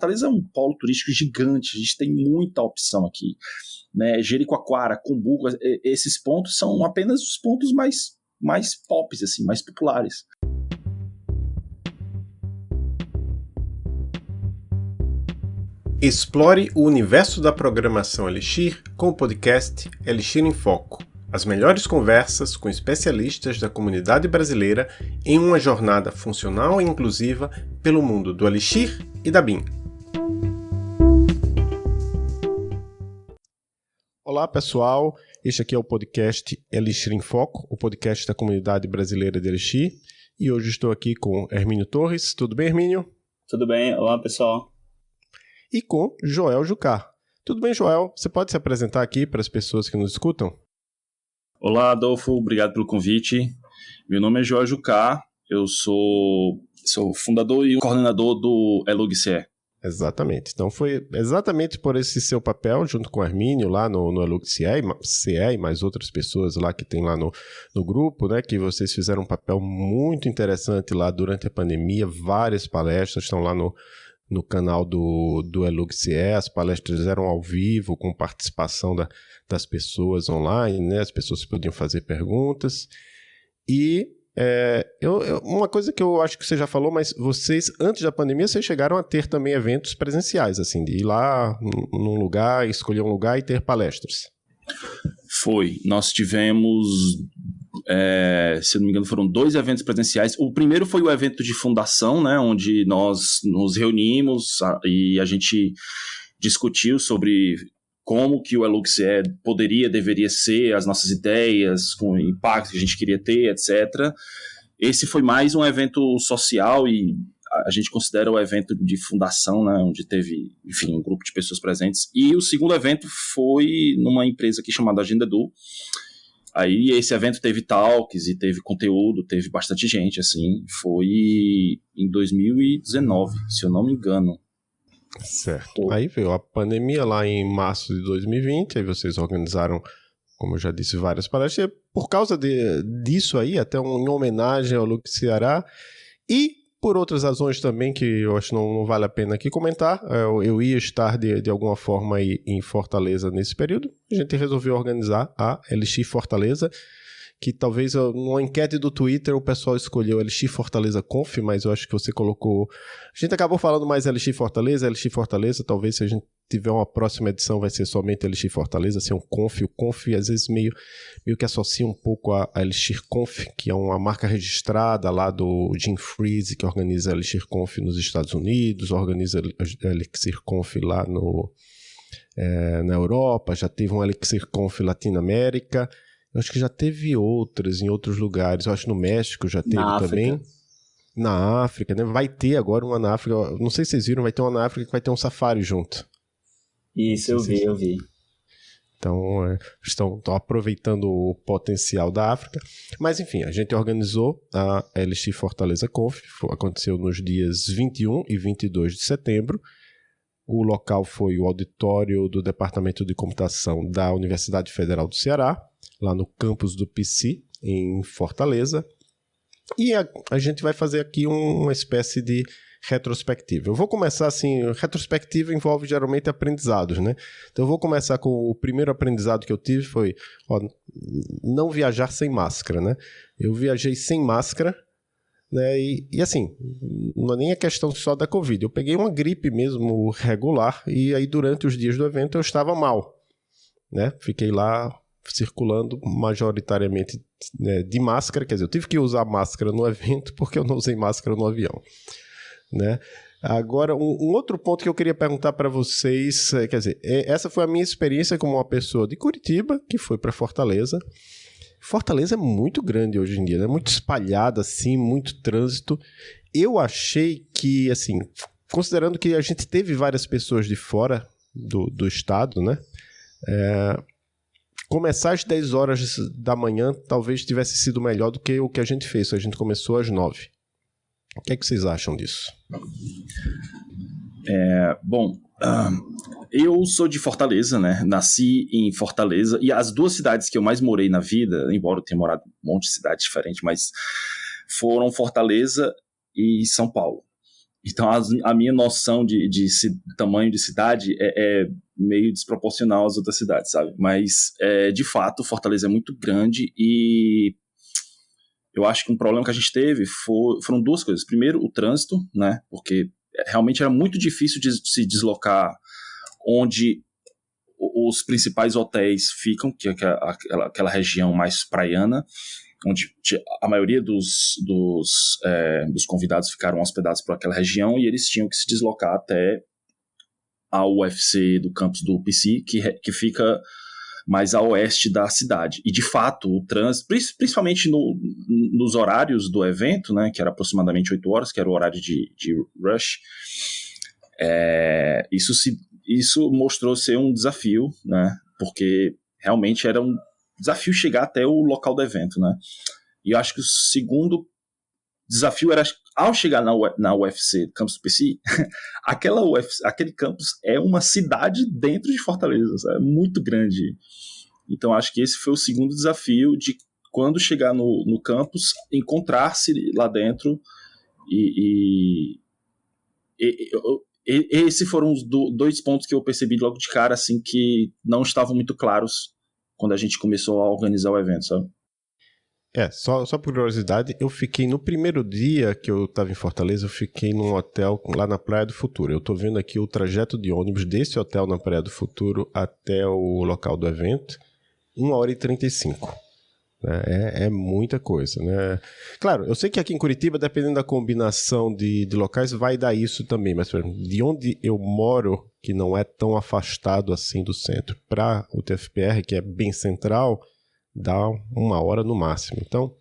Fortaleza é um polo turístico gigante, a gente tem muita opção aqui, né? Jericoacoara, Cumbuco, esses pontos são apenas os pontos mais pops, assim, mais populares. Explore o universo da programação Elixir com o podcast Elixir em Foco. As melhores conversas com especialistas da comunidade brasileira em uma jornada funcional e inclusiva pelo mundo do Elixir e da BIM. Olá pessoal, este aqui é o podcast Elixir em Foco, o podcast da comunidade brasileira de Elixir. E hoje estou aqui com Hermínio Torres. Tudo bem, Hermínio? Tudo bem, olá pessoal. E com Joel Jucá. Tudo bem, Joel? Você pode se apresentar aqui para as pessoas que nos escutam? Olá, Adolfo. Obrigado pelo convite. Meu nome é Joel Jucá. Eu sou fundador e coordenador do Elugce. Exatamente. Então foi exatamente por esse seu papel, junto com o Hermínio, lá no Elugce e mais outras pessoas lá que tem lá no grupo, né, que vocês fizeram um papel muito interessante lá durante a pandemia. Várias palestras estão lá no canal do Elugce. As palestras eram ao vivo, com participação das pessoas online, né? As pessoas podiam fazer perguntas. E uma coisa que eu acho que você já falou, mas vocês, antes da pandemia, vocês chegaram a ter também eventos presenciais, assim, de ir lá num lugar, escolher um lugar e ter palestras. Foi. Nós tivemos, se eu não me engano, foram 2 eventos presenciais. O primeiro foi o evento de fundação, né, onde nós nos reunimos e a gente discutiu sobre como que o Elugce deveria ser, as nossas ideias, com o impacto que a gente queria ter, etc. Esse foi mais um evento social e a gente considera o evento de fundação, né, onde teve, enfim, um grupo de pessoas presentes. E o segundo evento foi numa empresa aqui chamada Agenda Edu. Aí esse evento teve talks e teve conteúdo, teve bastante gente, assim. Foi em 2019, se eu não me engano. Certo. Aí veio a pandemia lá em março de 2020, aí vocês organizaram, como eu já disse, várias palestras. E por causa disso aí, até em homenagem ao Elugce Ceará, e por outras razões também que eu acho não vale a pena aqui comentar, eu ia estar de alguma forma aí em Fortaleza nesse período. A gente resolveu organizar a Elixir Fortaleza, que talvez numa enquete do Twitter o pessoal escolheu Elixir Fortaleza Conf, mas eu acho que você colocou... A gente acabou falando mais Elixir Fortaleza, talvez se a gente tiver uma próxima edição vai ser somente Elixir Fortaleza, assim, um Conf. O Conf às vezes meio que associa um pouco a Elixir Conf, que é uma marca registrada lá do Jim Freeze, que organiza Elixir Conf nos Estados Unidos, organiza Elixir Conf lá na Europa, já teve um Elixir Conf Latinoamérica. Eu acho que já teve outras em outros lugares. Eu acho que no México já teve também. Na África, né? Vai ter agora uma na África. Não sei se vocês viram, vai ter uma na África que vai ter um safari junto. Isso, eu vi. Então, estão aproveitando o potencial da África. Mas, enfim, a gente organizou a Elixir Fortaleza Conf. Aconteceu nos dias 21 e 22 de setembro. O local foi o auditório do Departamento de Computação da Universidade Federal do Ceará, lá no campus do PC, em Fortaleza. E a gente vai fazer aqui uma espécie de retrospectiva. Eu vou começar assim, retrospectiva envolve geralmente aprendizados, né? Então eu vou começar com o primeiro aprendizado que eu tive foi não viajar sem máscara, né? Eu viajei sem máscara, né? E assim, não é nem a questão só da Covid. Eu peguei uma gripe mesmo regular e aí durante os dias do evento eu estava mal, né? Fiquei lá circulando majoritariamente, né, de máscara, quer dizer, eu tive que usar máscara no evento porque eu não usei máscara no avião, né? Agora, um outro ponto que eu queria perguntar para vocês, quer dizer, essa foi a minha experiência como uma pessoa de Curitiba que foi para Fortaleza. Fortaleza é muito grande hoje em dia, né? Muito espalhada, assim, muito trânsito. Eu achei que, assim, considerando que a gente teve várias pessoas de fora do estado, né? Começar às 10 horas da manhã talvez tivesse sido melhor do que o que a gente fez. A gente começou às 9. O que é que vocês acham disso? Eu sou de Fortaleza, né? Nasci em Fortaleza e as 2 cidades que eu mais morei na vida, embora eu tenha morado em um monte de cidades diferentes, mas foram Fortaleza e São Paulo. Então, a minha noção de tamanho de cidade é meio desproporcional às outras cidades, sabe? Mas, de fato, Fortaleza é muito grande e eu acho que um problema que a gente teve foram duas coisas. Primeiro, o trânsito, né? Porque realmente era muito difícil de se deslocar onde os principais hotéis ficam, que é aquela região mais praiana, onde a maioria dos convidados ficaram hospedados por aquela região e eles tinham que se deslocar até a UFC do campus do UPC, que fica mais a oeste da cidade. E, de fato, o trânsito, principalmente nos horários do evento, né, que era aproximadamente 8 horas, que era o horário de rush, isso mostrou ser um desafio, né, porque realmente era um desafio chegar até o local do evento, né? E eu acho que o segundo desafio era, ao chegar na UFC, Campus PC, aquele campus é uma cidade dentro de Fortaleza, sabe? É muito grande. Então acho que esse foi o segundo desafio de, quando chegar no campus, encontrar-se lá dentro e esses foram os dois pontos que eu percebi logo de cara, assim, que não estavam muito claros quando a gente começou a organizar o evento, sabe? Só por curiosidade, eu fiquei no primeiro dia que eu estava em Fortaleza, eu fiquei num hotel lá na Praia do Futuro. Eu estou vendo aqui o trajeto de ônibus desse hotel na Praia do Futuro até o local do evento, 1h35. É muita coisa, né? Claro, eu sei que aqui em Curitiba, dependendo da combinação de locais, vai dar isso também, mas, por exemplo, de onde eu moro, que não é tão afastado assim do centro, para o TFPR, que é bem central, dá 1 hora no máximo. Então,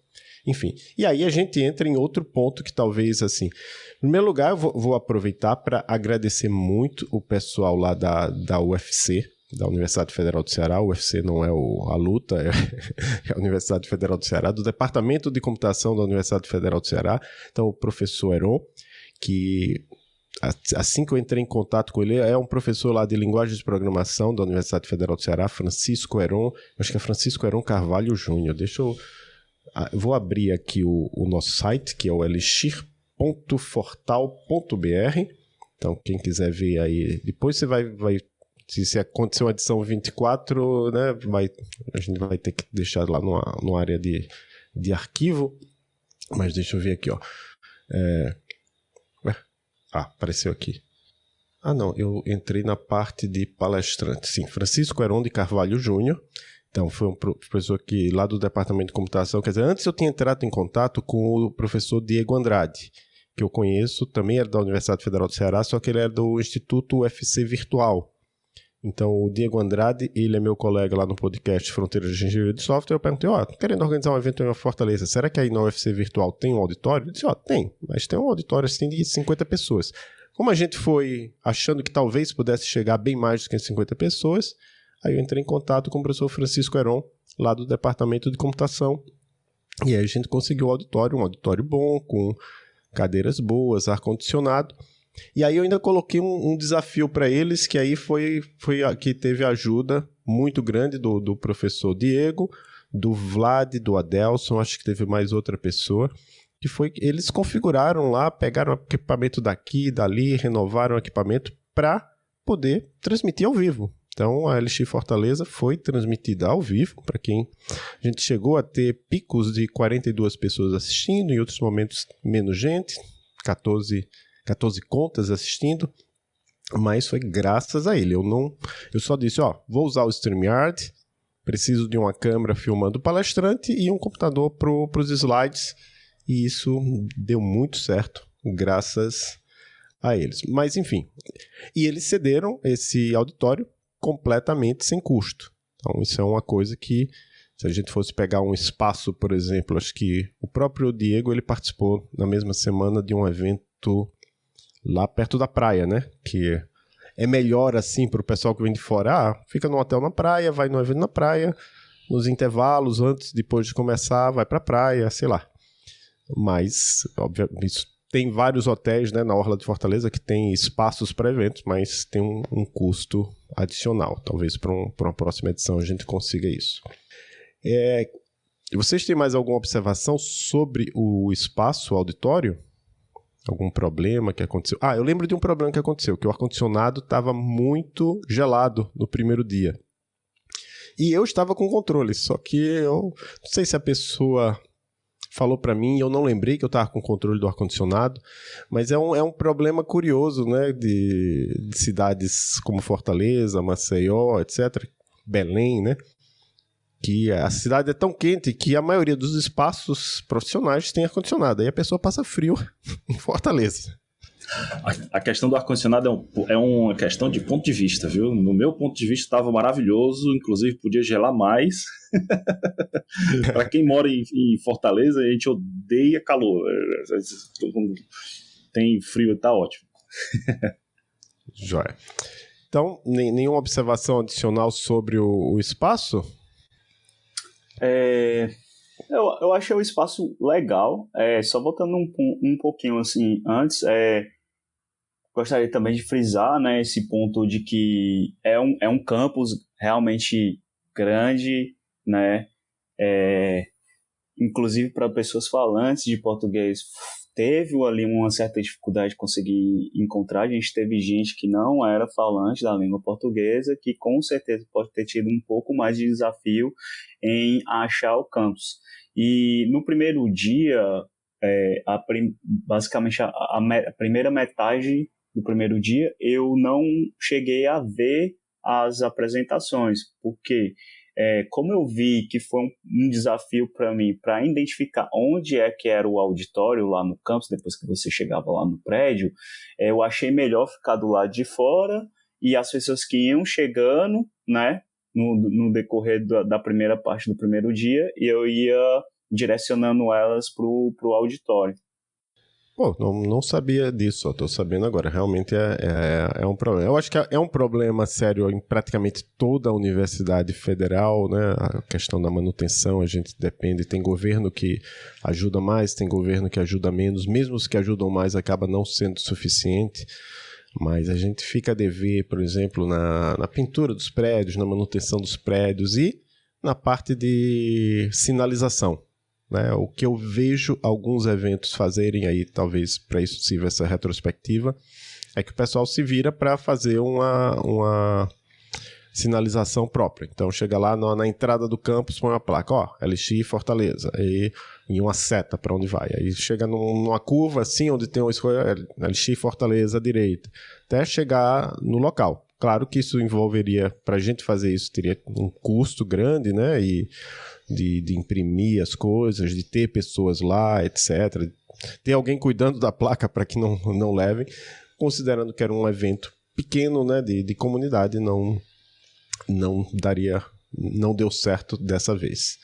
enfim. E aí a gente entra em outro ponto que talvez, assim... Em primeiro lugar, eu vou aproveitar para agradecer muito o pessoal lá da UFC, da Universidade Federal do Ceará. O UFC não é a luta, é a Universidade Federal do Ceará, do Departamento de Computação da Universidade Federal do Ceará. Então, o professor Heron, que assim que eu entrei em contato com ele, é um professor lá de linguagem de programação da Universidade Federal do Ceará, Francisco Heron, acho que é Francisco Heron Carvalho Júnior. Vou abrir aqui o nosso site, que é o elixir.fortal.br. Então, quem quiser ver aí, depois você vai se acontecer uma edição 24, né, a gente vai ter que deixar lá numa área de arquivo, mas deixa eu ver aqui, ó. Apareceu aqui. Não, eu entrei na parte de palestrante. Sim, Francisco Heron de Carvalho Júnior. Então, foi um professor que, lá do Departamento de Computação, quer dizer, antes eu tinha entrado em contato com o professor Diego Andrade, que eu conheço, também era da Universidade Federal do Ceará, só que ele era do Instituto UFC Virtual. Então, o Diego Andrade, ele é meu colega lá no podcast Fronteiras de Engenharia de Software. Eu perguntei, querendo organizar um evento em Fortaleza, será que aí na UFC Virtual tem um auditório? Ele disse, tem, mas tem um auditório assim de 50 pessoas. Como a gente foi achando que talvez pudesse chegar bem mais do que 50 pessoas, aí eu entrei em contato com o professor Francisco Heron, lá do Departamento de Computação, e aí a gente conseguiu um auditório bom, com cadeiras boas, ar-condicionado. E aí eu ainda coloquei um desafio para eles, que aí foi que teve ajuda muito grande do professor Diego, do Vlad, do Adelson, acho que teve mais outra pessoa, que foi que eles configuraram lá, pegaram o equipamento daqui e dali, renovaram o equipamento para poder transmitir ao vivo. Então a Elixir Fortaleza foi transmitida ao vivo, para quem a gente chegou a ter picos de 42 pessoas assistindo, em outros momentos menos gente, 14 contas assistindo, mas foi graças a ele. Eu só disse, vou usar o StreamYard, preciso de uma câmera filmando o palestrante e um computador para os slides, e isso deu muito certo, graças a eles. Mas enfim, e eles cederam esse auditório completamente sem custo. Então isso é uma coisa que, se a gente fosse pegar um espaço, por exemplo, acho que o próprio Diego, ele participou na mesma semana de um evento lá perto da praia, né? Que é melhor assim para o pessoal que vem de fora. Fica no hotel na praia, vai no evento na praia, nos intervalos, antes, depois de começar, vai para a praia, sei lá. Mas, obviamente, tem vários hotéis, né, na Orla de Fortaleza que tem espaços para eventos, mas tem um custo adicional. Talvez para uma próxima edição a gente consiga isso. Vocês têm mais alguma observação sobre o espaço, o auditório? algum problema que aconteceu. Ah, eu lembro de um problema que aconteceu, que o ar-condicionado estava muito gelado no primeiro dia. E eu estava com controle, só que eu não sei se a pessoa falou para mim, eu não lembrei que eu estava com controle do ar-condicionado, mas é um problema curioso, né, de cidades como Fortaleza, Maceió, etc., Belém, né, que a cidade é tão quente que a maioria dos espaços profissionais tem ar-condicionado, aí a pessoa passa frio em Fortaleza. A questão do ar-condicionado é uma questão de ponto de vista, viu? No meu ponto de vista estava maravilhoso, inclusive podia gelar mais. Para quem mora em Fortaleza, a gente odeia calor. Tem frio e tá ótimo. Joia. Então, nenhuma observação adicional sobre o espaço? Eu achei o espaço legal. Só voltando um pouquinho assim antes, gostaria também de frisar, né, esse ponto de que é um campus realmente grande, né, inclusive para pessoas falantes de português teve ali uma certa dificuldade de conseguir encontrar. A gente teve gente que não era falante da língua portuguesa, que com certeza pode ter tido um pouco mais de desafio em achar o campus. E no primeiro dia, basicamente a primeira metade do primeiro dia, eu não cheguei a ver as apresentações, porque como eu vi que foi um desafio para mim, para identificar onde é que era o auditório lá no campus, depois que você chegava lá no prédio, eu achei melhor ficar do lado de fora, e as pessoas que iam chegando, né, no decorrer da primeira parte do primeiro dia, e eu ia direcionando elas para o auditório. Pô, não sabia disso, só tô sabendo agora. Realmente é um problema. Eu acho que é um problema sério em praticamente toda a universidade federal, né? A questão da manutenção, a gente depende. Tem governo que ajuda mais, tem governo que ajuda menos. Mesmo os que ajudam mais acaba não sendo suficiente. Mas a gente fica a dever, por exemplo, na pintura dos prédios, na manutenção dos prédios e na parte de sinalização. Né, o que eu vejo alguns eventos fazerem aí, talvez para isso sirva essa retrospectiva, é que o pessoal se vira para fazer uma sinalização própria. Então chega lá na entrada do campus, põe uma placa, ó, LX Fortaleza, e uma seta para onde vai. Aí chega numa curva assim, onde tem uma escolha LX Fortaleza à direita, até chegar no local. Claro que isso envolveria, para a gente fazer isso, teria um custo grande, né, e de imprimir as coisas, de ter pessoas lá, etc. Ter alguém cuidando da placa para que não levem, considerando que era um evento pequeno, né, de comunidade, não deu certo dessa vez.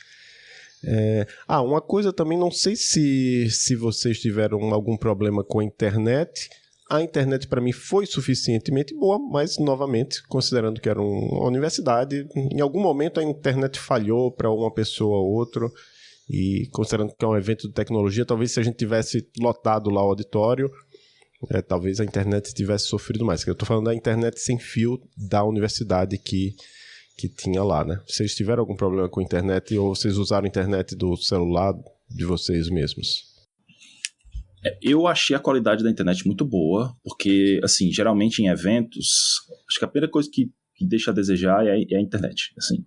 Uma coisa também, não sei se vocês tiveram algum problema com a internet. A internet para mim foi suficientemente boa, mas novamente, considerando que era uma universidade, em algum momento a internet falhou para uma pessoa ou outra, e considerando que é um evento de tecnologia, talvez se a gente tivesse lotado lá o auditório, talvez a internet tivesse sofrido mais. Eu estou falando da internet sem fio da universidade que tinha lá, né? Vocês tiveram algum problema com a internet ou vocês usaram a internet do celular de vocês mesmos? Eu achei a qualidade da internet muito boa, porque, assim, geralmente em eventos, acho que a primeira coisa que deixa a desejar é a internet. Assim,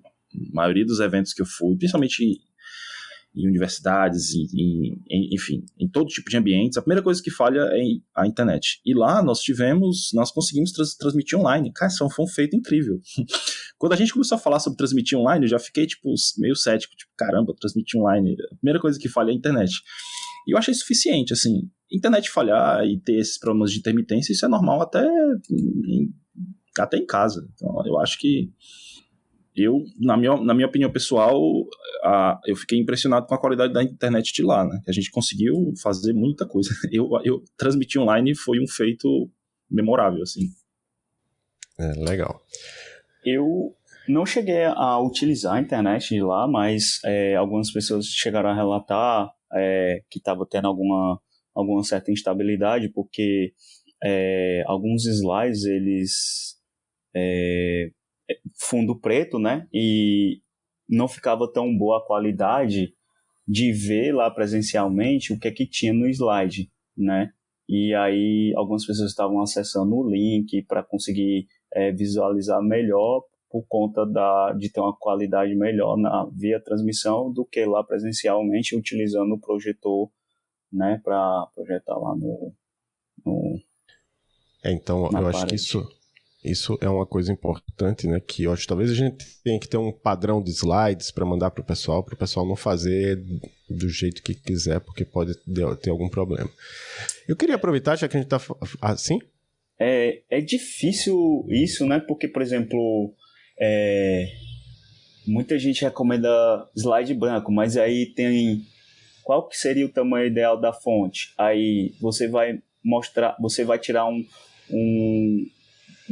a maioria dos eventos que eu fui, principalmente em universidades, enfim, em todo tipo de ambientes, a primeira coisa que falha é a internet. E lá nós conseguimos transmitir online. Cara, isso foi um feito incrível. Quando a gente começou a falar sobre transmitir online, eu já fiquei, meio cético, caramba, transmitir online. A primeira coisa que falha é a internet. E eu achei suficiente, assim, internet falhar e ter esses problemas de intermitência, isso é normal até em casa. Então, eu acho que na minha opinião pessoal, eu fiquei impressionado com a qualidade da internet de lá, né? A gente conseguiu fazer muita coisa. Eu transmitir online foi um feito memorável, assim. Legal. Eu não cheguei a utilizar a internet de lá, mas algumas pessoas chegaram a relatar que estava tendo alguma certa instabilidade, porque alguns slides, eles fundo preto, né, e não ficava tão boa a qualidade de ver lá presencialmente o que é que tinha no slide. né? E aí algumas pessoas estavam acessando o link para conseguir visualizar melhor por conta de ter uma qualidade melhor via transmissão do que lá presencialmente utilizando o projetor, né, para projetar lá então eu acho que isso é uma coisa importante, né? Que eu acho que talvez a gente tenha que ter um padrão de slides para mandar para o pessoal não fazer do jeito que quiser, porque pode ter algum problema. Eu queria aproveitar, já que a gente está assim. É difícil isso, né? Porque, por exemplo, muita gente recomenda slide branco, mas aí tem qual que seria o tamanho ideal da fonte? Aí você vai tirar um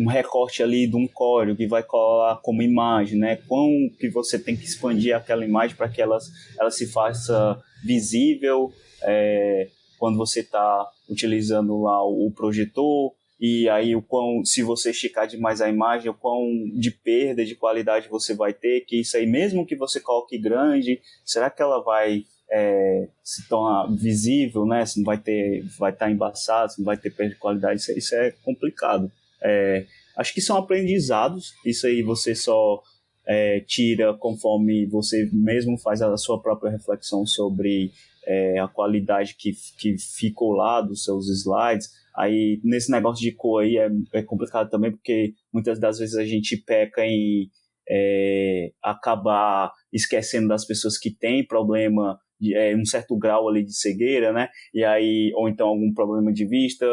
recorte ali de um código que vai colar como imagem, né? Quão que você tem que expandir aquela imagem para que ela se faça visível quando você está utilizando lá o projetor, e aí se você esticar demais a imagem, o quão de perda de qualidade você vai ter, que isso aí mesmo que você coloque grande, será que ela vai se tornar visível, né? Se não vai estar embaçado, se não vai ter perda de qualidade, isso é complicado. Acho que são aprendizados, isso aí você só tira conforme você mesmo faz a sua própria reflexão sobre a qualidade que ficou lá dos seus slides. Aí nesse negócio de cor aí é complicado também, porque muitas das vezes a gente peca em acabar esquecendo das pessoas que têm problema, um certo grau ali de cegueira, né? E aí, ou então algum problema de vista,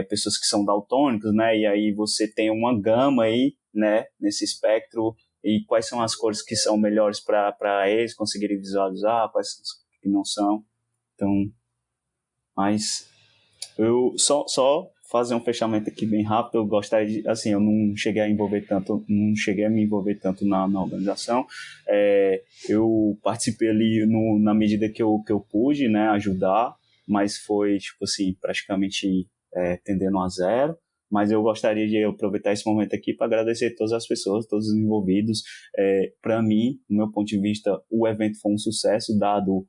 pessoas que são daltônicos, né? E aí você tem uma gama aí, né, nesse espectro, e quais são as cores que são melhores para eles conseguirem visualizar, quais são as que não são. Então, mas eu só fazer um fechamento aqui bem rápido. Eu gostaria de, assim, eu não cheguei a me envolver tanto na organização. Eu participei ali na medida que eu pude, né, ajudar, mas foi, tipo assim, praticamente tendendo a zero. Mas eu gostaria de aproveitar esse momento aqui para agradecer a todas as pessoas, todos os envolvidos. Para mim, do meu ponto de vista, o evento foi um sucesso, dado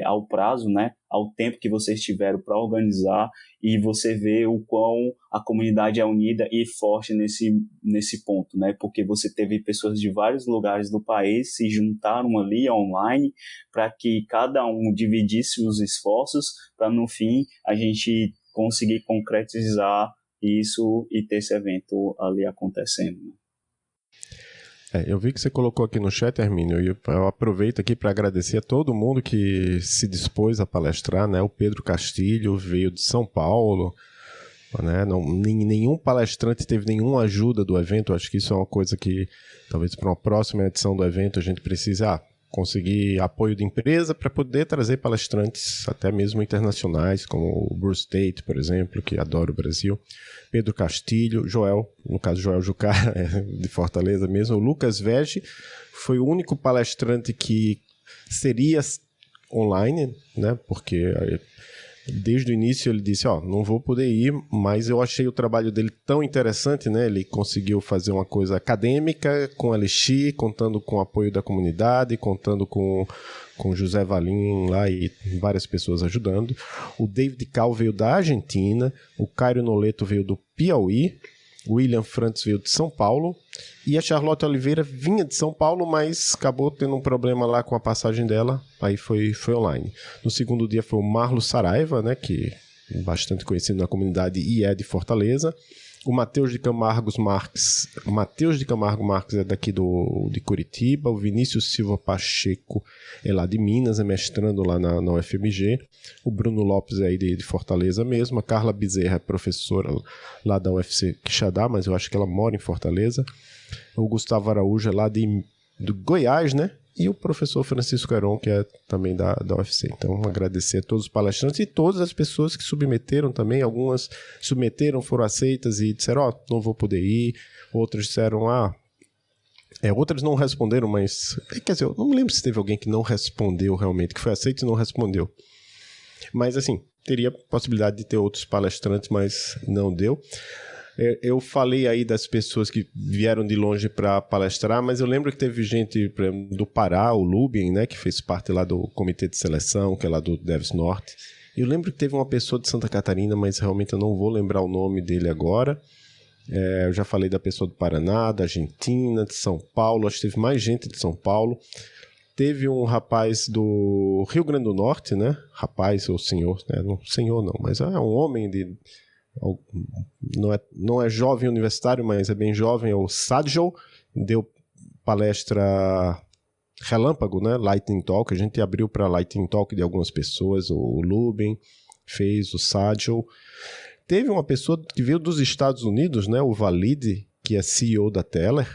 ao prazo, né, ao tempo que vocês tiveram para organizar, e você vê o quão a comunidade é unida e forte nesse ponto, né, porque você teve pessoas de vários lugares do país se juntaram ali online para que cada um dividisse os esforços para no fim a gente conseguir concretizar isso e ter esse evento ali acontecendo, né? Eu vi que você colocou aqui no chat, Hermínio, e eu aproveito aqui para agradecer a todo mundo que se dispôs a palestrar, né? O Pedro Castilho veio de São Paulo, né? Nenhum palestrante teve nenhuma ajuda do evento. Acho que isso é uma coisa que talvez para uma próxima edição do evento a gente precise conseguir apoio de empresa para poder trazer palestrantes até mesmo internacionais, como o Bruce Tate, por exemplo, que adora o Brasil, Pedro Castilho, no caso Joel Jucá, de Fortaleza mesmo, o Lucas Vege foi o único palestrante que seria online, né, porque desde o início ele disse, não vou poder ir, mas eu achei o trabalho dele tão interessante, né? Ele conseguiu fazer uma coisa acadêmica com Elixir, contando com o apoio da comunidade, contando com José Valim lá e várias pessoas ajudando. O David Cal veio da Argentina, o Cairo Noleto veio do Piauí, o William Frantz veio de São Paulo e a Charlotte Oliveira vinha de São Paulo, mas acabou tendo um problema lá com a passagem dela, aí foi online. No segundo dia foi o Marlos Saraiva, né, que é bastante conhecido na comunidade e é de Fortaleza. O Matheus de Camargo Marques é daqui de Curitiba. O Vinícius Silva Pacheco é lá de Minas, é mestrando lá na UFMG. O Bruno Lopes é aí de Fortaleza mesmo. A Carla Bezerra é professora lá da UFC Quixadá, mas eu acho que ela mora em Fortaleza. O Gustavo Araújo é lá do Goiás, né? E o professor Francisco Heron, que é também da UFC. Então, agradecer a todos os palestrantes e todas as pessoas que submeteram também. Algumas submeteram, foram aceitas e disseram, não vou poder ir. Outras disseram, outras não responderam, mas... Quer dizer, eu não me lembro se teve alguém que não respondeu realmente, que foi aceito e não respondeu. Mas, assim, teria possibilidade de ter outros palestrantes, mas não deu. Eu falei aí das pessoas que vieram de longe para palestrar, mas eu lembro que teve gente do Pará, o Lubin, né, que fez parte lá do comitê de seleção, que é lá do Devs Norte. Eu lembro que teve uma pessoa de Santa Catarina, mas realmente eu não vou lembrar o nome dele agora. Eu já falei da pessoa do Paraná, da Argentina, de São Paulo, acho que teve mais gente de São Paulo. Teve um rapaz do Rio Grande do Norte, né? Rapaz ou senhor, né? Não, senhor não, mas é um homem de... Não é jovem universitário, mas é bem jovem, é o Sadjo, deu palestra relâmpago, né? Lightning Talk, a gente abriu para Lightning Talk de algumas pessoas, o Lubin fez, o Sadjo. Teve uma pessoa que veio dos Estados Unidos, né? O Valide, que é CEO da Teller.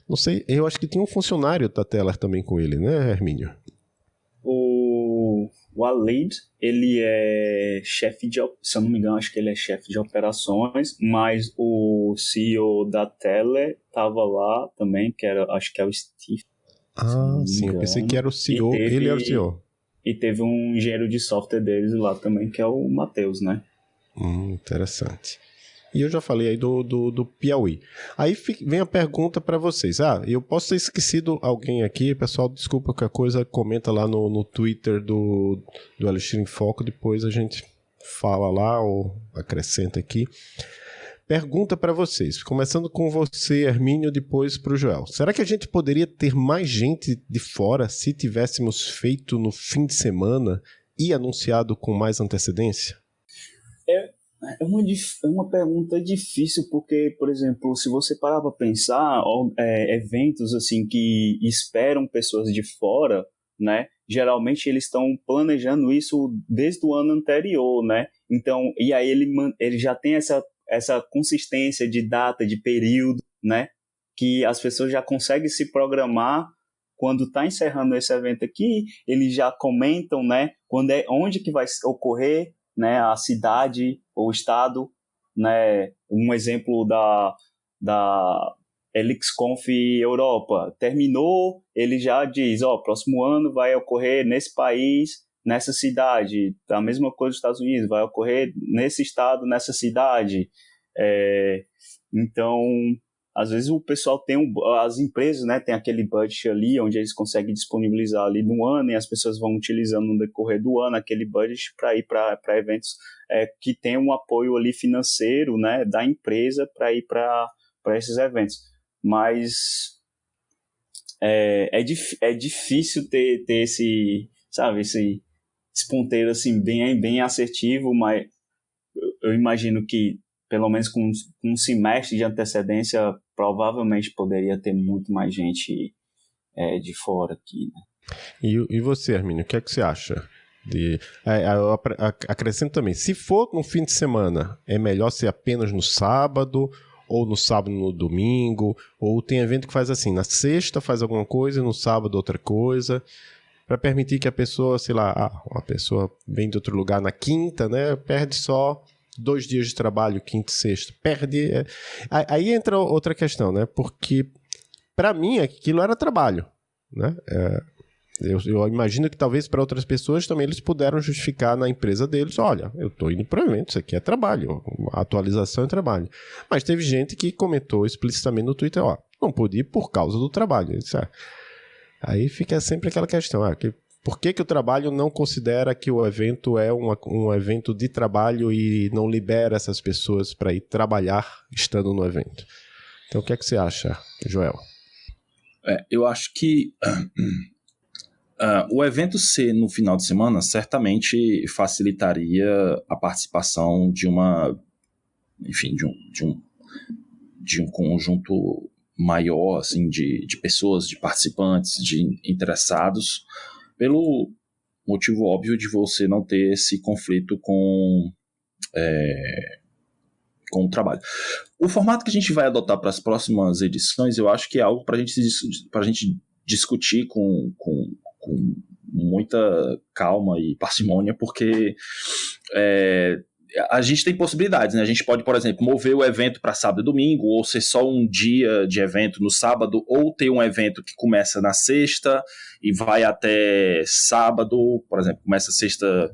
Não sei, eu acho que tinha um funcionário da Teller também com ele, né, Hermínio? O Walid, ele é chefe de... Se eu não me engano, acho que ele é chefe de operações, mas o CEO da Teller estava lá também, acho que é o Steve. Ah, sim, eu pensei que era o CEO, ele era o CEO. E teve um engenheiro de software deles lá também, que é o Matheus, né? Interessante. E eu já falei aí do Piauí. Aí vem a pergunta para vocês. Eu posso ter esquecido alguém aqui, pessoal, desculpa qualquer coisa, comenta lá no Twitter do Alexandre em Foco, depois a gente fala lá ou acrescenta aqui. Pergunta para vocês, começando com você, Hermínio, depois para o Joel. Será que a gente poderia ter mais gente de fora se tivéssemos feito no fim de semana e anunciado com mais antecedência? É uma pergunta difícil, porque, por exemplo, se você parar para pensar, eventos assim que esperam pessoas de fora, né? Geralmente eles estão planejando isso desde o ano anterior, né? Então, e aí ele já tem essa consistência de data, de período, né? Que as pessoas já conseguem se programar. Quando está encerrando esse evento aqui, eles já comentam, né? Onde que vai ocorrer, né, a cidade ou estado, né, um exemplo da ElixConf Europa, terminou, ele já diz, próximo ano vai ocorrer nesse país, nessa cidade, a mesma coisa dos Estados Unidos, vai ocorrer nesse estado, nessa cidade, então, às vezes o pessoal as empresas, né, tem aquele budget ali, onde eles conseguem disponibilizar ali no ano, e as pessoas vão utilizando no decorrer do ano aquele budget para ir para eventos que tem um apoio ali financeiro, né, da empresa para ir para esses eventos. Mas é difícil ter esse, sabe, esse ponteiro assim, bem assertivo, mas eu imagino que pelo menos com um semestre de antecedência, provavelmente poderia ter muito mais gente de fora aqui, né? E você, Hermínio, o que é que você acha? Eu acrescento também, se for no fim de semana, é melhor ser apenas no sábado, ou no sábado no domingo, ou tem evento que faz assim, na sexta faz alguma coisa, no sábado outra coisa, para permitir que a pessoa, sei lá, uma pessoa vem de outro lugar na quinta, né, perde só 2 dias de trabalho, quinta e sexta, perde... Aí entra outra questão, né? Porque, para mim, aquilo era trabalho, né? Eu imagino que talvez para outras pessoas também eles puderam justificar na empresa deles, olha, eu estou indo para o evento, isso aqui é trabalho, a atualização é trabalho. Mas teve gente que comentou explicitamente no Twitter, não pude ir por causa do trabalho. Disse, aí fica sempre aquela questão, por que o trabalho não considera que o evento é um evento de trabalho e não libera essas pessoas para ir trabalhar estando no evento? Então, o que é que você acha, Joel? Eu acho que o evento ser no final de semana certamente facilitaria a participação de um conjunto maior assim, de pessoas, de participantes, de interessados, pelo motivo óbvio de você não ter esse conflito com o trabalho. O formato que a gente vai adotar para as próximas edições, eu acho que é algo para a gente discutir com muita calma e parcimônia, porque a gente tem possibilidades, né? A gente pode, por exemplo, mover o evento para sábado e domingo, ou ser só um dia de evento no sábado, ou ter um evento que começa na sexta e vai até sábado, por exemplo, começa sexta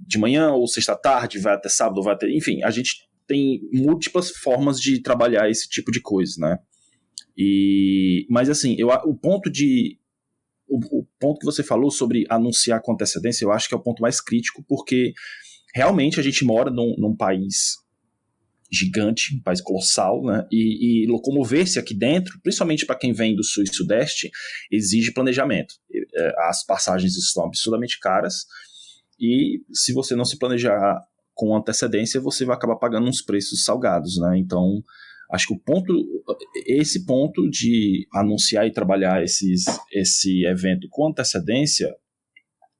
de manhã ou sexta tarde, vai até sábado, enfim, a gente tem múltiplas formas de trabalhar esse tipo de coisa, né? Mas assim, o ponto ponto que você falou sobre anunciar com antecedência, eu acho que é o ponto mais crítico, porque realmente a gente mora num país gigante, um país colossal, né? E locomover-se aqui dentro, principalmente para quem vem do sul e sudeste, exige planejamento. As passagens estão absurdamente caras e se você não se planejar com antecedência, você vai acabar pagando uns preços salgados, né? Então, acho que esse ponto de anunciar e trabalhar esse evento com antecedência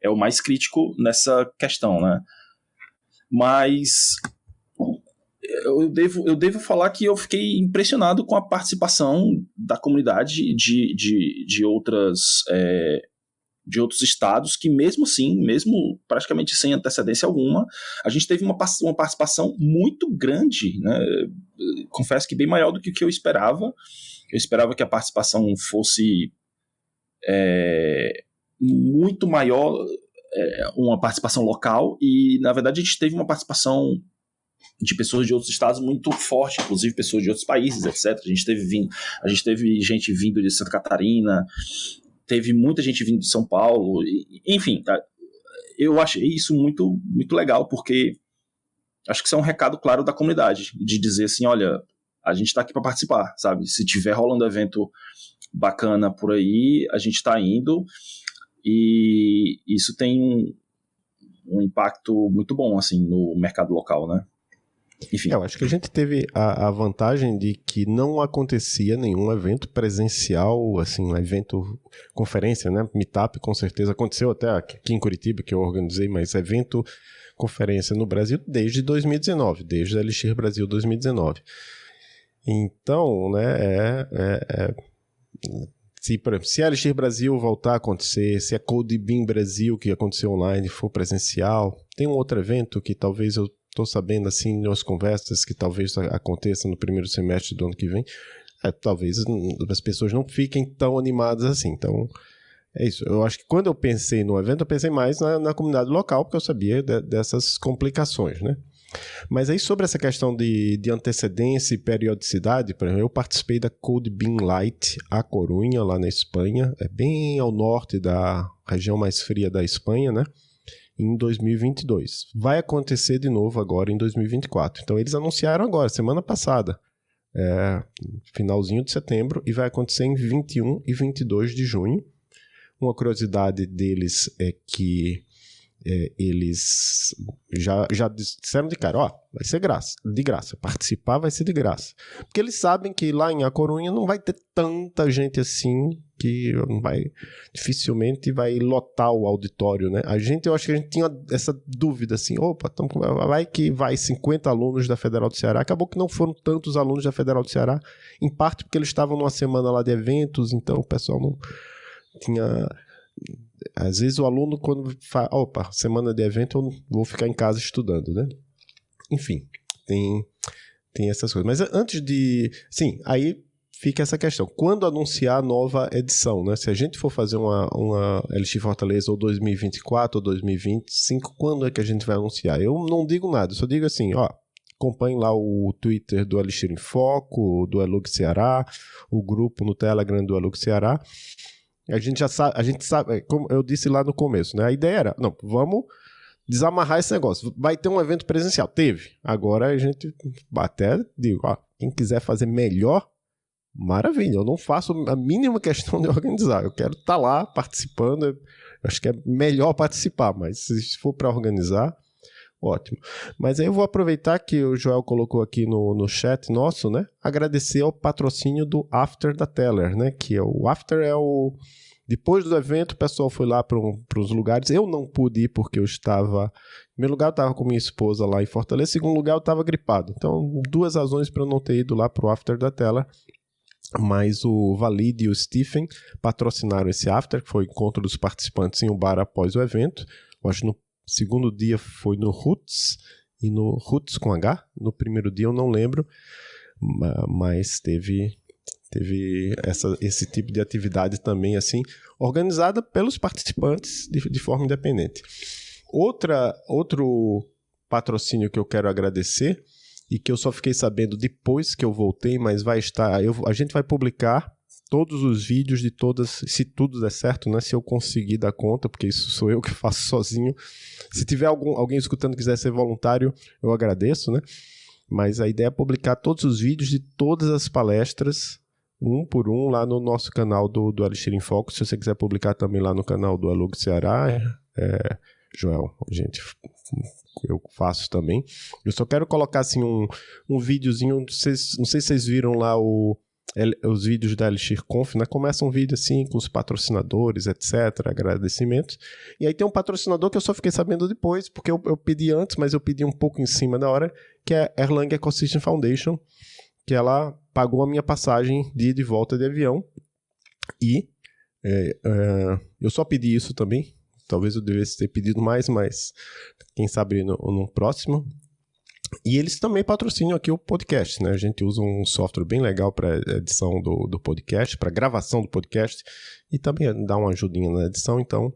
é o mais crítico nessa questão, né? Mas eu devo falar que eu fiquei impressionado com a participação da comunidade de outros estados que mesmo assim, mesmo praticamente sem antecedência alguma, a gente teve uma participação muito grande, né? Confesso que bem maior do que o que eu esperava. Eu esperava que a participação fosse muito maior, uma participação local, e na verdade a gente teve uma participação de pessoas de outros estados muito forte, inclusive pessoas de outros países, etc. A gente teve gente vindo de Santa Catarina, teve muita gente vindo de São Paulo, enfim, eu achei isso muito, muito legal, porque acho que isso é um recado claro da comunidade, de dizer assim, olha, a gente está aqui para participar, sabe? Se tiver rolando evento bacana por aí, a gente está indo, e isso tem um impacto muito bom, assim, no mercado local, né? Enfim. Eu acho que a gente teve a vantagem de que não acontecia nenhum evento presencial, assim, um evento, conferência, né? Meetup, com certeza. Aconteceu até aqui em Curitiba, que eu organizei, mas evento, conferência no Brasil desde 2019, desde a Elixir Brasil 2019. Então, né, se a Elixir Brasil voltar a acontecer, se a CodeBeam Brasil, que aconteceu online, for presencial, tem um outro evento que talvez eu estou sabendo, assim, nas conversas, que talvez aconteça no primeiro semestre do ano que vem, talvez as pessoas não fiquem tão animadas assim. Então, é isso. Eu acho que quando eu pensei no evento, eu pensei mais na comunidade local, porque eu sabia dessas complicações, né? Mas aí, sobre essa questão de antecedência e periodicidade, por exemplo, eu participei da CodeBeam Light A Corunha, lá na Espanha, é bem ao norte da região mais fria da Espanha, né? Em 2022. Vai acontecer de novo agora em 2024. Então, eles anunciaram agora, semana passada, finalzinho de setembro, e vai acontecer em 21 e 22 de junho. Uma curiosidade deles é que eles já disseram de cara, vai ser de graça, participar vai ser de graça. Porque eles sabem que lá em A Corunha não vai ter tanta gente assim, que dificilmente vai lotar o auditório, né? Eu acho que a gente tinha essa dúvida assim, então vai que vai 50 alunos da Federal do Ceará, acabou que não foram tantos alunos da Federal do Ceará, em parte porque eles estavam numa semana lá de eventos, então o pessoal não tinha... Às vezes o aluno, quando fala, semana de evento, eu vou ficar em casa estudando, né? Enfim, tem essas coisas. Mas antes de... Sim, aí fica essa questão. Quando anunciar a nova edição, né? Se a gente for fazer uma Elixir Fortaleza ou 2024 ou 2025, quando é que a gente vai anunciar? Eu não digo nada, eu só digo assim, acompanhe lá o Twitter do Elixir em Foco, do Elug Ceará, o grupo no Telegram do Elug Ceará. A gente sabe, como eu disse lá no começo, né? A ideia era, vamos desamarrar esse negócio. Vai ter um evento presencial. Teve. Agora a gente até digo, quem quiser fazer melhor, maravilha. Eu não faço a mínima questão de organizar. Eu quero estar lá participando. Eu acho que é melhor participar, mas se for para organizar, ótimo. Mas aí eu vou aproveitar que o Joel colocou aqui no chat nosso, né? Agradecer ao patrocínio do After da Teller, né? Que o After depois do evento, o pessoal foi lá para os lugares. Eu não pude ir porque eu estava... Em primeiro lugar, eu estava com minha esposa lá em Fortaleza. Em segundo lugar, eu estava gripado. Então, 2 razões para eu não ter ido lá para o After da Teller. Mas o Valide e o Stephen patrocinaram esse After, que foi o encontro dos participantes em um bar após o evento. Eu acho que no segundo dia foi no Roots, e no Roots com H. No primeiro dia eu não lembro, mas teve esse tipo de atividade também, assim, organizada pelos participantes de forma independente. Outro patrocínio que eu quero agradecer, e que eu só fiquei sabendo depois que eu voltei, mas vai estar... A gente vai publicar todos os vídeos de todas, se tudo der certo, né? Se eu conseguir dar conta, porque isso sou eu que faço sozinho. Se tiver alguém escutando e quiser ser voluntário, eu agradeço, né? Mas a ideia é publicar todos os vídeos de todas as palestras, um por um, lá no nosso canal do Elixir em Foco. Se você quiser publicar também lá no canal do Alug Ceará, Joel, gente, eu faço também. Eu só quero colocar assim um videozinho, não sei se vocês viram lá os vídeos da Elixir Conf, né? Começa um vídeo assim com os patrocinadores, etc, agradecimentos. E aí tem um patrocinador que eu só fiquei sabendo depois, porque eu pedi antes, mas eu pedi um pouco em cima da hora, que é a Erlang Ecosystem Foundation, que ela pagou a minha passagem de ida e volta de avião. E eu só pedi isso também. Talvez eu devesse ter pedido mais, mas quem sabe no próximo. E eles também patrocinam aqui o podcast, né? A gente usa um software bem legal para edição do podcast, para gravação do podcast, e também dá uma ajudinha na edição. Então,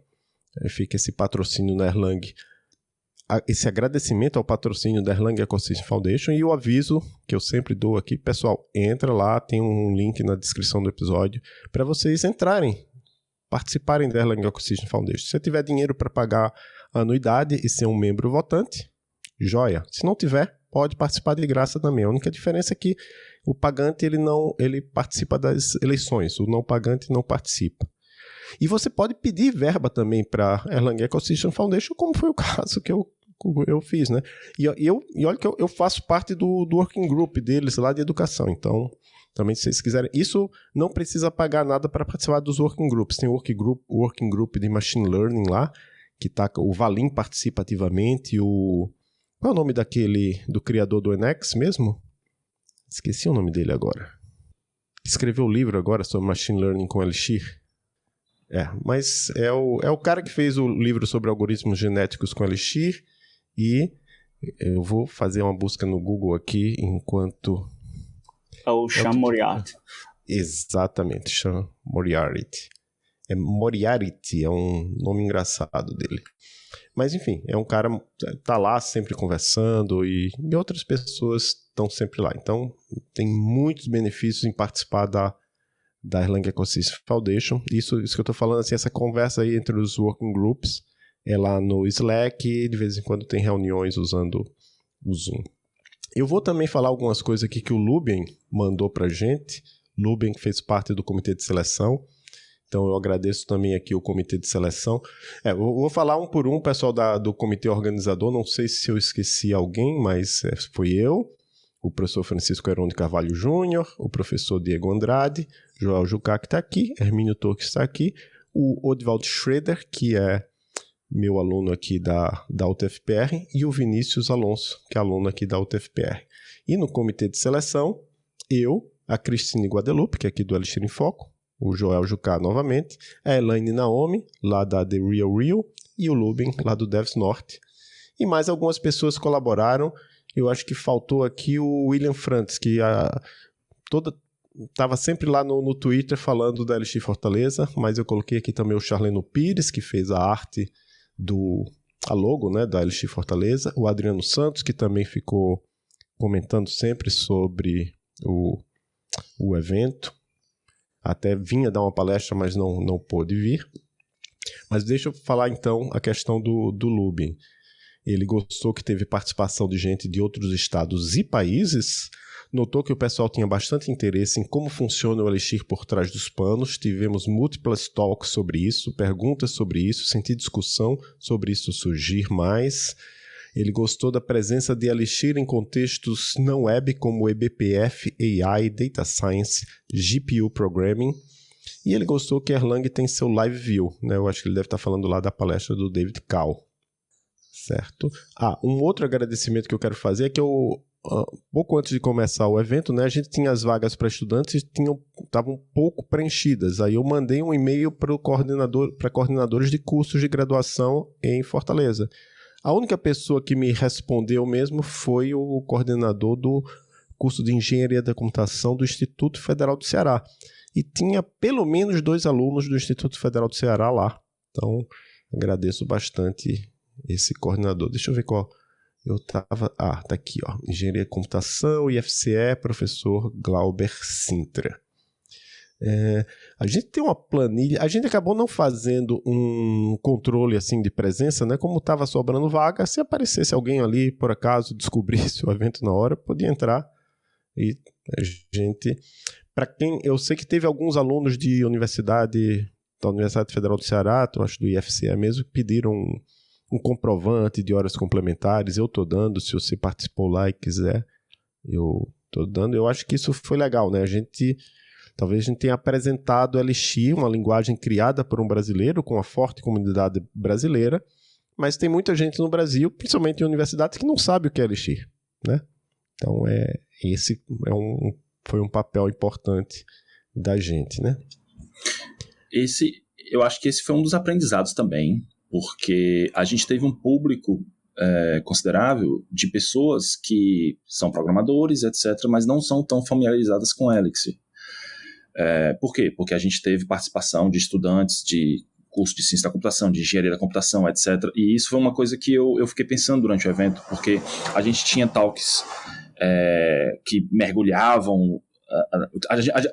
fica esse patrocínio da Erlang, esse agradecimento ao patrocínio da Erlang Ecosystem Foundation, e o aviso que eu sempre dou aqui, pessoal, entra lá, tem um link na descrição do episódio para vocês entrarem, participarem da Erlang Ecosystem Foundation. Se você tiver dinheiro para pagar a anuidade e ser um membro votante, joia. Se não tiver, pode participar de graça também. A única diferença é que o pagante ele participa das eleições, o não pagante não participa. E você pode pedir verba também para a Erlang Ecosystem Foundation, como foi o caso que eu fiz, né? E olha que eu faço parte do working group deles lá de educação, então também se vocês quiserem, isso não precisa pagar nada para participar dos working groups. Tem o working group de machine learning lá, que tá, o Valim participa ativamente, qual é o nome do criador do NX mesmo? Esqueci o nome dele agora. Escreveu o livro agora sobre Machine Learning com Elixir. Mas é o cara que fez o livro sobre algoritmos genéticos com Elixir. E eu vou fazer uma busca no Google aqui enquanto... É o Sean Moriarty. Exatamente, Sean Moriarty. Moriarty é um nome engraçado dele. Mas enfim, é um cara que tá lá sempre conversando e outras pessoas estão sempre lá. Então tem muitos benefícios em participar da Erlang Ecosystem Foundation. Isso que eu tô falando, assim, essa conversa aí entre os working groups é lá no Slack, e de vez em quando tem reuniões usando o Zoom. Eu vou também falar algumas coisas aqui que o Luben mandou pra gente. Luben, que fez parte do comitê de seleção. Então eu agradeço também aqui o comitê de seleção. Eu vou falar um por um, pessoal do comitê organizador. Não sei se eu esqueci alguém, mas foi eu, o professor Francisco Heron de Carvalho Júnior, o professor Diego Andrade, Joel Jucá, que está aqui, Hermínio Torres está aqui, o Odivaldo Schroeder, que é meu aluno aqui da UTFPR, e o Vinícius Alonso, que é aluno aqui da UTFPR. E no comitê de seleção, eu, a Cristine Guadeloupe, que é aqui do Elixir em Foco, o Joel Jucá novamente, a Elaine Naomi, lá da The Real, e o Luben, lá do Devs Norte. E mais algumas pessoas colaboraram. Eu acho que faltou aqui o William Frantz, que estava sempre lá no Twitter falando da Elixir Fortaleza, mas eu coloquei aqui também o Charleno Pires, que fez a arte a logo, né, da Elixir Fortaleza, o Adriano Santos, que também ficou comentando sempre sobre o evento, até vinha dar uma palestra, mas não pôde vir. Mas deixa eu falar então a questão do Luben. Ele gostou que teve participação de gente de outros estados e países, notou que o pessoal tinha bastante interesse em como funciona o Elixir por trás dos panos, tivemos múltiplas talks sobre isso, perguntas sobre isso, senti discussão sobre isso surgir mais. Ele gostou da presença de Elixir em contextos não web como eBPF, AI, Data Science, GPU Programming, e ele gostou que Erlang tem seu Live View, né? Eu acho que ele deve estar falando lá da palestra do David Kahl. Certo? Um outro agradecimento que eu quero fazer é que pouco antes de começar o evento, né, a gente tinha as vagas para estudantes estavam um pouco preenchidas. Aí eu mandei um e-mail para coordenadores de cursos de graduação em Fortaleza. A única pessoa que me respondeu mesmo foi o coordenador do curso de Engenharia da Computação do Instituto Federal do Ceará. E tinha pelo menos 2 alunos do Instituto Federal do Ceará lá. Então, agradeço bastante esse coordenador. Deixa eu ver qual eu tava... tá aqui, ó. Engenharia de Computação, IFCE, professor Glauber Sintra. A gente tem uma planilha, a gente acabou não fazendo um controle assim de presença, né? Como estava sobrando vaga, se aparecesse alguém ali, por acaso, descobrisse o evento na hora, podia entrar e a gente... Para quem... Eu sei que teve alguns alunos da Universidade Federal do Ceará, eu acho do IFCE mesmo, que pediram um comprovante de horas complementares. Eu estou dando, se você participou lá e quiser, eu estou dando. Eu acho que isso foi legal, né? Talvez a gente tenha apresentado o Elixir, uma linguagem criada por um brasileiro, com uma forte comunidade brasileira, mas tem muita gente no Brasil, principalmente em universidades, que não sabe o que é Elixir, né? Então, esse foi um papel importante da gente, né? Eu acho que esse foi um dos aprendizados também, porque a gente teve um público considerável de pessoas que são programadores, etc., mas não são tão familiarizadas com Elixir. Por quê? Porque a gente teve participação de estudantes de curso de ciência da computação, de engenharia da computação, etc. E isso foi uma coisa que eu fiquei pensando durante o evento, porque a gente tinha talks que mergulhavam...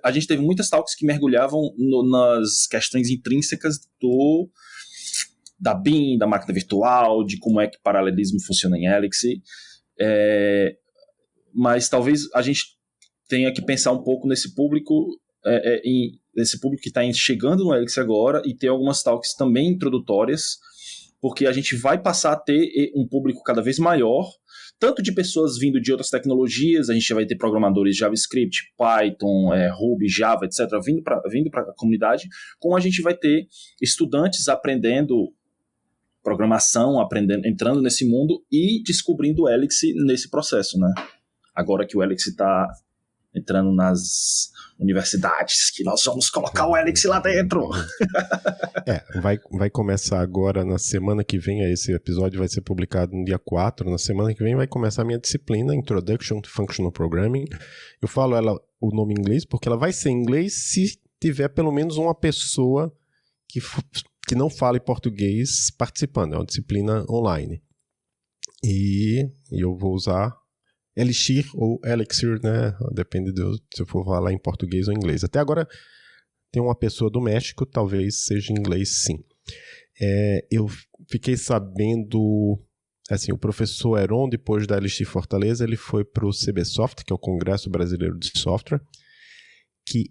A gente teve muitas talks que mergulhavam nas questões intrínsecas da BIM, da máquina virtual, de como é que paralelismo funciona em Elixir. Mas talvez a gente tenha que pensar um pouco nesse público... esse público que está chegando no Elixir agora e ter algumas talks também introdutórias, porque a gente vai passar a ter um público cada vez maior, tanto de pessoas vindo de outras tecnologias, a gente vai ter programadores JavaScript, Python, Ruby, Java, etc., vindo para a comunidade, como a gente vai ter estudantes aprendendo programação, entrando nesse mundo e descobrindo o Elixir nesse processo, né? Agora que o Elixir está entrando nas universidades, que nós vamos colocar o Elixir lá dentro. Vai começar agora na semana que vem, esse episódio vai ser publicado no dia 4, na semana que vem vai começar a minha disciplina, Introduction to Functional Programming. Eu falo o nome em inglês, porque ela vai ser em inglês se tiver pelo menos uma pessoa que não fale português participando, é uma disciplina online. E eu vou usar Elixir ou Elixir, né? Depende se eu for falar em português ou em inglês. Até agora tem uma pessoa do México, talvez seja em inglês sim. Eu fiquei sabendo, assim, o professor Heron, depois da Elixir Fortaleza, ele foi para o CBSoft, que é o Congresso Brasileiro de Software, que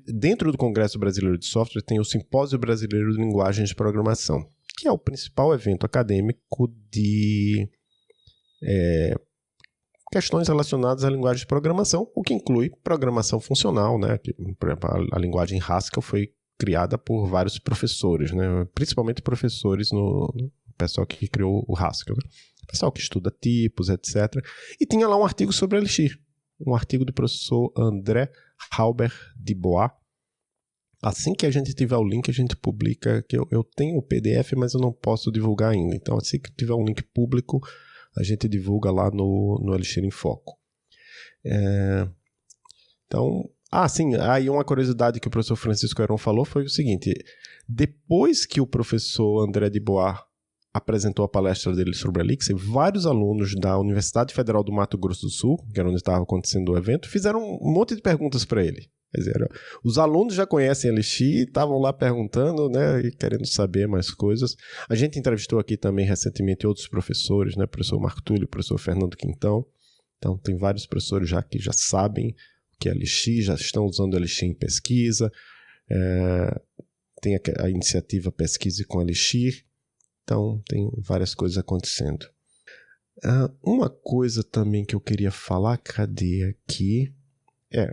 dentro do Congresso Brasileiro de Software tem o Simpósio Brasileiro de Linguagens de Programação, que é o principal evento acadêmico de questões relacionadas à linguagem de programação, o que inclui programação funcional, né? Por exemplo, a linguagem Haskell foi criada por vários professores, né? Principalmente professores no pessoal que criou o Haskell, né? Pessoal que estuda tipos, etc. E tinha lá um artigo sobre Elixir, um artigo do professor André Halber de Bois. Assim que a gente tiver o link, a gente publica, que eu tenho o PDF, mas eu não posso divulgar ainda. Então, assim que tiver um link público, a gente divulga lá no Elixir em Foco. Então, sim, aí uma curiosidade que o professor Francisco Heron falou foi o seguinte: depois que o professor André de Bois apresentou a palestra dele sobre Elixir, vários alunos da Universidade Federal do Mato Grosso do Sul, que era onde estava acontecendo o evento, fizeram um monte de perguntas para ele. Quer dizer, os alunos já conhecem Elixir, estavam lá perguntando, né, e querendo saber mais coisas. A gente entrevistou aqui também recentemente outros professores, né, o professor Marco Túlio, o professor Fernando Quintão. Então, tem vários professores já que já sabem o que é Elixir, já estão usando Elixir em pesquisa. Tem a iniciativa Pesquise com Elixir. Então, tem várias coisas acontecendo. Uma coisa também que eu queria falar, cadê aqui?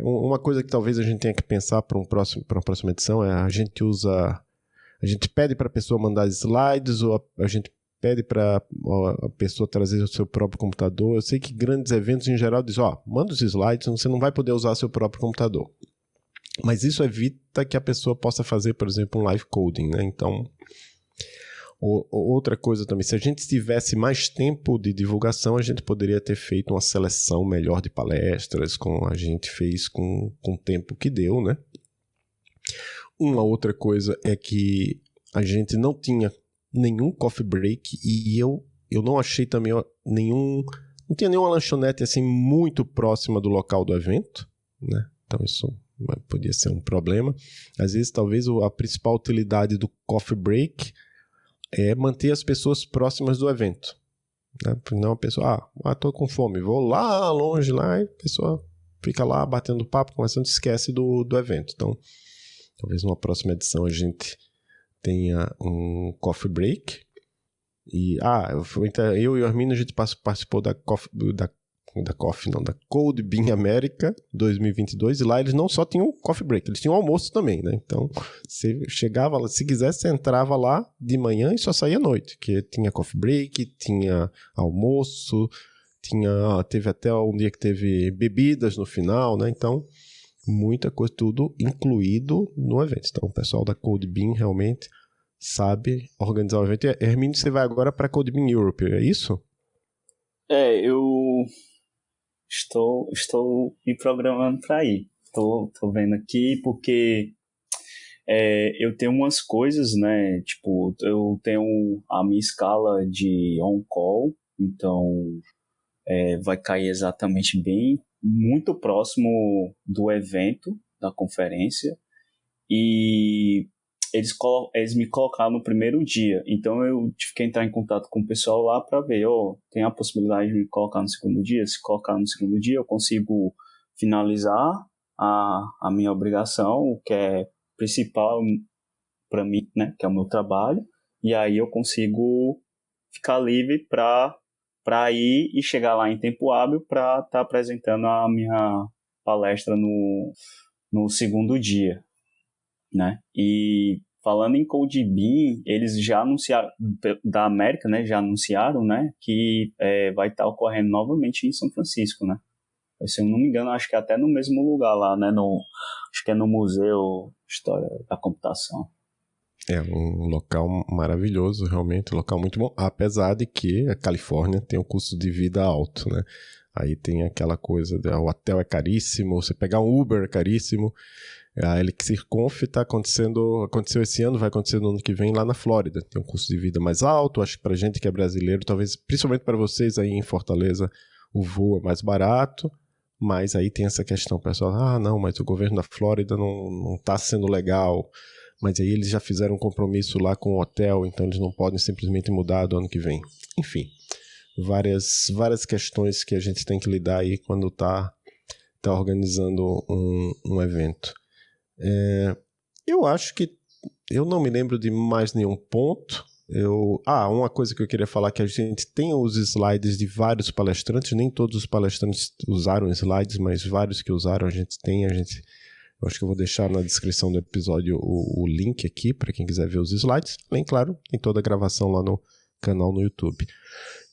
Uma coisa que talvez a gente tenha que pensar para uma próxima edição a gente pede para a pessoa mandar slides ou a gente pede para a pessoa trazer o seu próprio computador. Eu sei que grandes eventos em geral dizem, manda os slides, você não vai poder usar seu próprio computador. Mas isso evita que a pessoa possa fazer, por exemplo, um live coding, né? Então, outra coisa também, se a gente tivesse mais tempo de divulgação, a gente poderia ter feito uma seleção melhor de palestras, como a gente fez com o tempo que deu, né? Uma outra coisa é que a gente não tinha nenhum coffee break e eu não achei também não tinha nenhuma lanchonete assim muito próxima do local do evento, né? Então isso podia ser um problema. Às vezes, talvez a principal utilidade do coffee break é manter as pessoas próximas do evento. Né? Não a pessoa, tô com fome, vou lá longe, lá, e a pessoa fica lá batendo papo, conversando, esquece do evento. Então, talvez numa próxima edição a gente tenha um coffee break. E, eu e o Arminio, a gente participou da Cold Bean América 2022, e lá eles não só tinham coffee break, eles tinham almoço também, né? Então, você chegava lá, se quisesse, você entrava lá de manhã e só saía à noite, que tinha coffee break, tinha almoço, teve até um dia que teve bebidas no final, né? Então, muita coisa, tudo incluído no evento. Então, o pessoal da Cold Bean realmente sabe organizar o evento. E, Hermínio, você vai agora para a Cold Bean Europe, é isso? Eu estou me programando para ir. Tô vendo aqui porque eu tenho umas coisas, né? Tipo, eu tenho a minha escala de on-call, então vai cair exatamente muito próximo do evento, da conferência, e eles me colocaram no primeiro dia, então eu tive que entrar em contato com o pessoal lá para ver, tem a possibilidade de me colocar no segundo dia? Se colocar no segundo dia, eu consigo finalizar a minha obrigação, o que é principal para mim, né, que é o meu trabalho, e aí eu consigo ficar livre para ir e chegar lá em tempo hábil para estar apresentando a minha palestra no segundo dia, né? E falando em Cold Bean, eles já anunciaram, da América, né? Já anunciaram, né? Que vai estar ocorrendo novamente em São Francisco, né? Se eu não me engano, acho que é até no mesmo lugar lá, né? Acho que é no Museu História da Computação. É um local maravilhoso, realmente, um local muito bom, apesar de que a Califórnia tem um custo de vida alto, né? Aí tem aquela coisa, o hotel é caríssimo, você pegar um Uber é caríssimo. A Elixir Conf aconteceu esse ano, vai acontecer no ano que vem lá na Flórida. Tem um custo de vida mais alto, acho que pra gente que é brasileiro, talvez, principalmente para vocês aí em Fortaleza, o voo é mais barato, mas aí tem essa questão, pessoal, não, mas o governo da Flórida não tá sendo legal, mas aí eles já fizeram um compromisso lá com o hotel, então eles não podem simplesmente mudar do ano que vem. Enfim, várias questões que a gente tem que lidar aí quando tá organizando um evento. Eu acho que eu não me lembro de mais nenhum ponto. Uma coisa que eu queria falar, que a gente tem os slides de vários palestrantes, nem todos os palestrantes usaram slides, mas vários que usaram eu acho que eu vou deixar na descrição do episódio o link aqui para quem quiser ver os slides, além, claro, tem toda a gravação lá no canal no YouTube.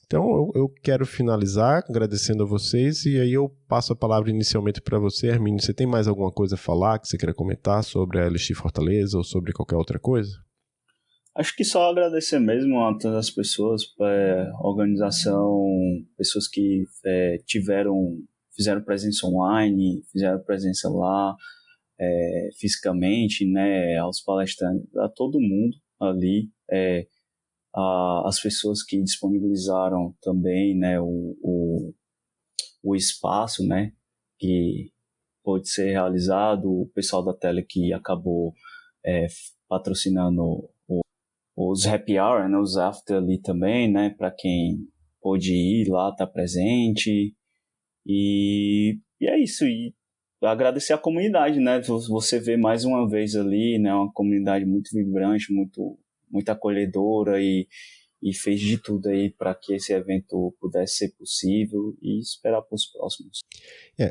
Então, eu quero finalizar agradecendo a vocês, e aí eu passo a palavra inicialmente para você, Hermínio. Você tem mais alguma coisa a falar que você queira comentar sobre a LX Fortaleza ou sobre qualquer outra coisa? Acho que só agradecer mesmo a todas as pessoas, organização, pessoas que fizeram presença online, fizeram presença lá fisicamente, né, aos palestrantes, a todo mundo ali, as pessoas que disponibilizaram também, né, o espaço, né, que pode ser realizado, o pessoal da tele que acabou patrocinando os happy hour, né, os after ali também, né, para quem pôde ir lá, tá presente, e é isso, e agradecer a comunidade, né, você vê mais uma vez ali, né, uma comunidade muito vibrante, muito acolhedora, e fez de tudo aí para que esse evento pudesse ser possível, e esperar para os próximos.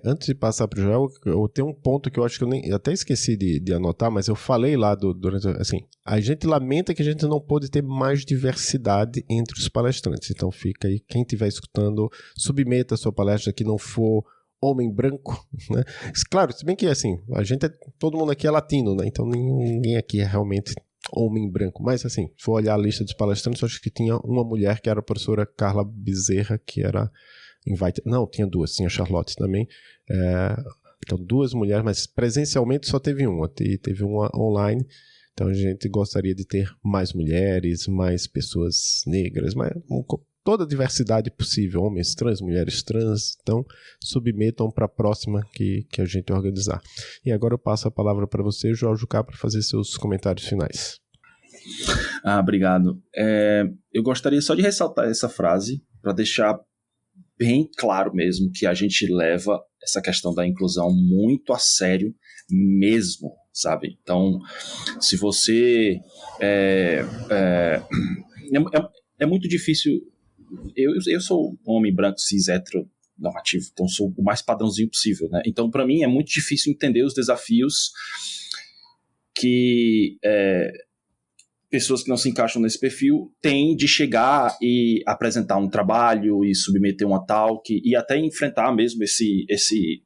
Antes de passar para o Joel, eu tenho um ponto que eu acho que eu até esqueci de anotar, mas eu falei lá durante, assim, a gente lamenta que a gente não pôde ter mais diversidade entre os palestrantes, então fica aí, quem estiver escutando, submeta a sua palestra que não for homem branco, né? Claro, se bem que assim, todo mundo aqui é latino, né? Então ninguém aqui é realmente homem branco, mas assim, se for olhar a lista dos palestrantes, eu acho que tinha uma mulher que era a professora Carla Bezerra, que era tinha duas, tinha a Charlotte também, então 2 mulheres, mas presencialmente só teve uma, e teve uma online, então a gente gostaria de ter mais mulheres, mais pessoas negras, mas toda a diversidade possível, homens trans, mulheres trans. Então, submetam para a próxima que a gente organizar. E agora eu passo a palavra para você, João Jucá, para fazer seus comentários finais. Obrigado. Eu gostaria só de ressaltar essa frase para deixar bem claro mesmo que a gente leva essa questão da inclusão muito a sério mesmo, sabe? Então, se você... É muito difícil... Eu sou um homem branco, cis, hétero, normativo, então sou o mais padrãozinho possível, né? Então, para mim, é muito difícil entender os desafios que... pessoas que não se encaixam nesse perfil têm de chegar e apresentar um trabalho e submeter uma talk e até enfrentar mesmo esse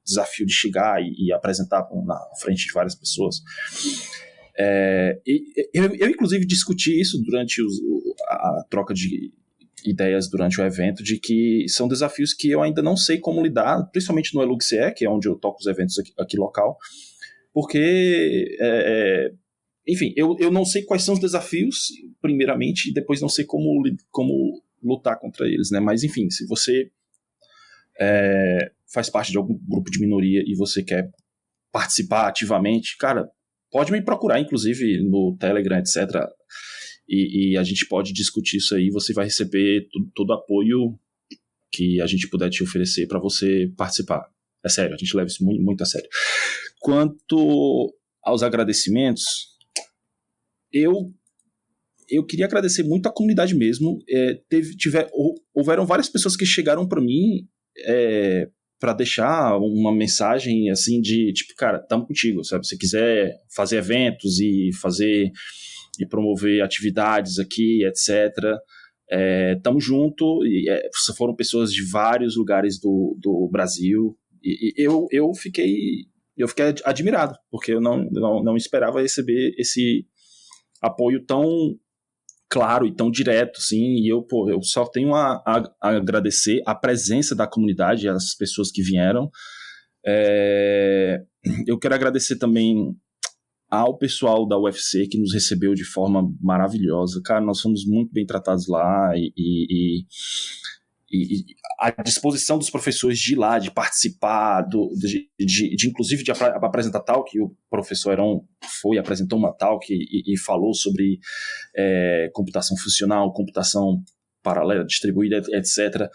desafio de chegar e apresentar na frente de várias pessoas. Eu inclusive discuti isso durante a troca de ideias durante o evento, de que são desafios que eu ainda não sei como lidar, principalmente no ELUXE, que é onde eu toco os eventos aqui local, porque... enfim, eu não sei quais são os desafios, primeiramente, e depois não sei como lutar contra eles, né? Mas, enfim, se você faz parte de algum grupo de minoria e você quer participar ativamente, cara, pode me procurar, inclusive, no Telegram, etc. E a gente pode discutir isso aí, você vai receber todo o apoio que a gente puder te oferecer para você participar. É sério, a gente leva isso muito, muito a sério. Quanto aos agradecimentos... Eu queria agradecer muito a comunidade mesmo. Houveram várias pessoas que chegaram para mim para deixar uma mensagem assim de tipo, cara, tamo contigo, sabe? Se quiser fazer eventos e promover atividades aqui, etc., tamo junto. Foram pessoas de vários lugares do Brasil e eu fiquei admirado, porque eu não esperava receber esse apoio tão claro e tão direto, assim, e eu só tenho a agradecer a presença da comunidade, as pessoas que vieram. Eu quero agradecer também ao pessoal da UFC que nos recebeu de forma maravilhosa. Cara, nós fomos muito bem tratados lá e a disposição dos professores de ir lá, de participar, inclusive de apresentar talk, que o professor Heron apresentou uma talk e falou sobre computação funcional, computação paralela, distribuída, etc.,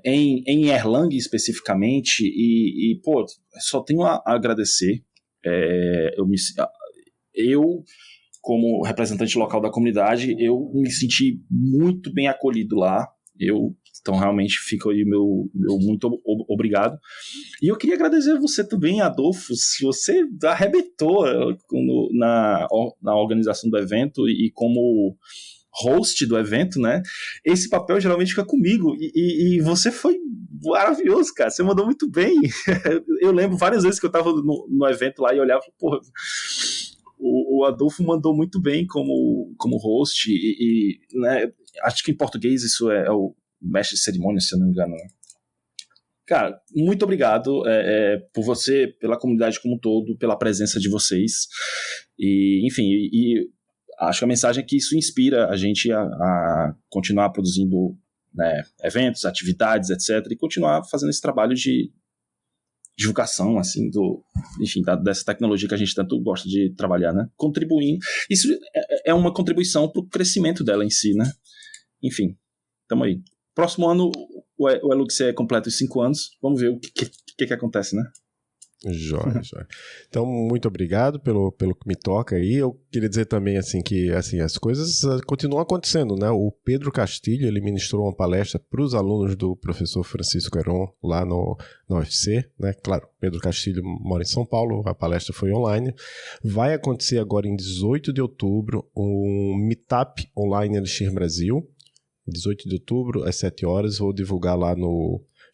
em Erlang especificamente, e só tenho a agradecer. Eu, como representante local da comunidade, eu me senti muito bem acolhido lá. Então realmente fica aí meu muito obrigado. E eu queria agradecer a você também, Adolfo, se você arrebentou na organização do evento e como host do evento, né? Esse papel geralmente fica comigo e você foi maravilhoso, cara, você mandou muito bem. Eu lembro várias vezes que eu tava no evento lá e olhava, porra, o Adolfo mandou muito bem como host né, acho que em português isso é o mestre de cerimônia, se eu não me engano, né? Cara, muito obrigado por você, pela comunidade como um todo, pela presença de vocês e, enfim, acho que a mensagem é que isso inspira a gente a continuar produzindo, né, eventos, atividades, etc, e continuar fazendo esse trabalho de divulgação, assim, enfim, dessa tecnologia que a gente tanto gosta de trabalhar, né? Contribuindo. Isso é uma contribuição para o crescimento dela em si, né? Enfim, tamo aí. Próximo ano, o ELUXE completa os 5 anos. Vamos ver o que acontece, né? Jóia. Então, muito obrigado pelo que me toca aí. Eu queria dizer também assim, que assim, as coisas continuam acontecendo, né? O Pedro Castilho, ele ministrou uma palestra para os alunos do professor Francisco Heron lá na UFC, né? Claro, Pedro Castilho mora em São Paulo, a palestra foi online. Vai acontecer agora em 18 de outubro um Meetup Online Elixir Brasil. 18 de outubro, às 7 horas, vou divulgar lá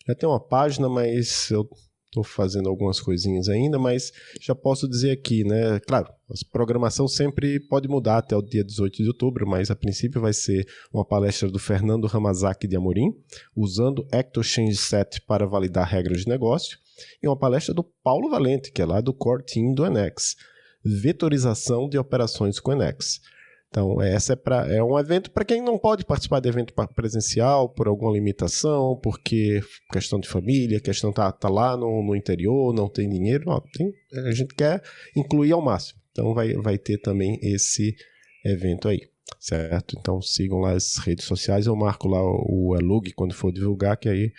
Já tem uma página, mas eu estou fazendo algumas coisinhas ainda, mas já posso dizer aqui, né? Claro, a programação sempre pode mudar até o dia 18 de outubro, mas a princípio vai ser uma palestra do Fernando Ramazaki de Amorim, usando ActoChange Set para validar regras de negócio, e uma palestra do Paulo Valente, que é lá do Core Team do Enex, vetorização de operações com Enex. Então, é um evento para quem não pode participar de evento presencial por alguma limitação, porque questão de família, questão tá lá no interior, não tem dinheiro, a gente quer incluir ao máximo. Então, vai ter também esse evento aí, certo? Então, sigam lá as redes sociais, eu marco lá o Elug quando for divulgar, que aí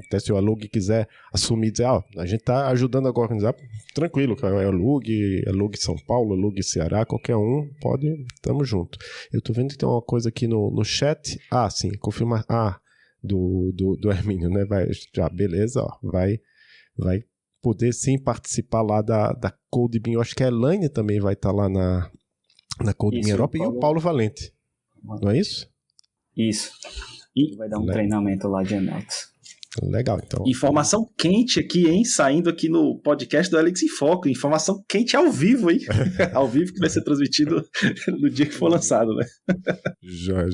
até se o Elug quiser assumir e dizer, a gente tá ajudando a organizar, tranquilo, é Elug São Paulo, Elug Ceará, qualquer um, pode, tamo junto. Eu tô vendo que tem uma coisa aqui no chat, sim, confirmar, do Hermínio, né, beleza, vai poder sim participar lá da Code Bean, eu acho que a Elaine também vai estar lá na Code Bean Europa, e o Paulo Valente, não é isso? Isso, e vai dar um treinamento lá de Emacs. Legal, então. Informação quente aqui, hein? Saindo aqui no podcast do Helix em Foco. Informação quente ao vivo, hein? Ao vivo, que vai ser transmitido no dia que for lançado, né? Já.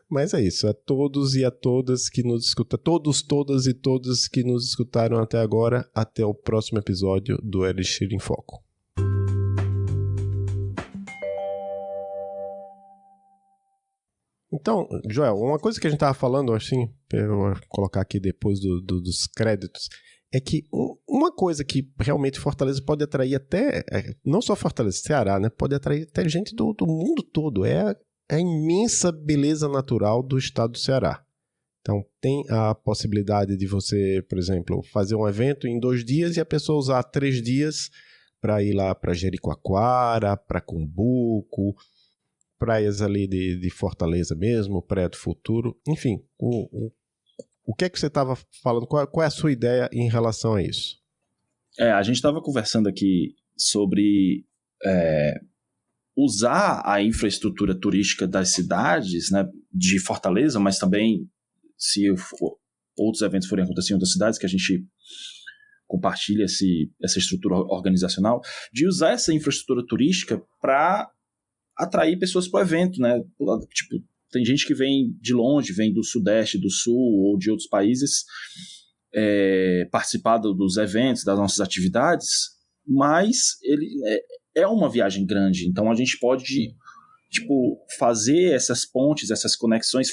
Mas é isso. A todos e a todas que nos escutam. Todas e todas que nos escutaram até agora. Até o próximo episódio do Elixir em Foco. Então, Joel, uma coisa que a gente estava falando, assim, eu vou colocar aqui depois dos créditos, é que uma coisa que realmente Fortaleza pode atrair até, não só Fortaleza, Ceará, né, pode atrair até gente do mundo todo, é a imensa beleza natural do estado do Ceará. Então, tem a possibilidade de você, por exemplo, fazer um evento em 2 dias e a pessoa usar 3 dias para ir lá para Jericoacoara, para Cumbuco, praias ali de Fortaleza mesmo, Praia do Futuro, enfim, o que é que você estava falando, qual é a sua ideia em relação a isso? A gente estava conversando aqui sobre usar a infraestrutura turística das cidades, né, de Fortaleza, mas também se outros eventos forem acontecer em outras cidades, que a gente compartilha essa estrutura organizacional, de usar essa infraestrutura turística para atrair pessoas para o evento, né? Tipo, tem gente que vem de longe, vem do Sudeste, do Sul ou de outros países participar dos eventos, das nossas atividades, mas ele é uma viagem grande, então a gente pode fazer essas pontes, essas conexões,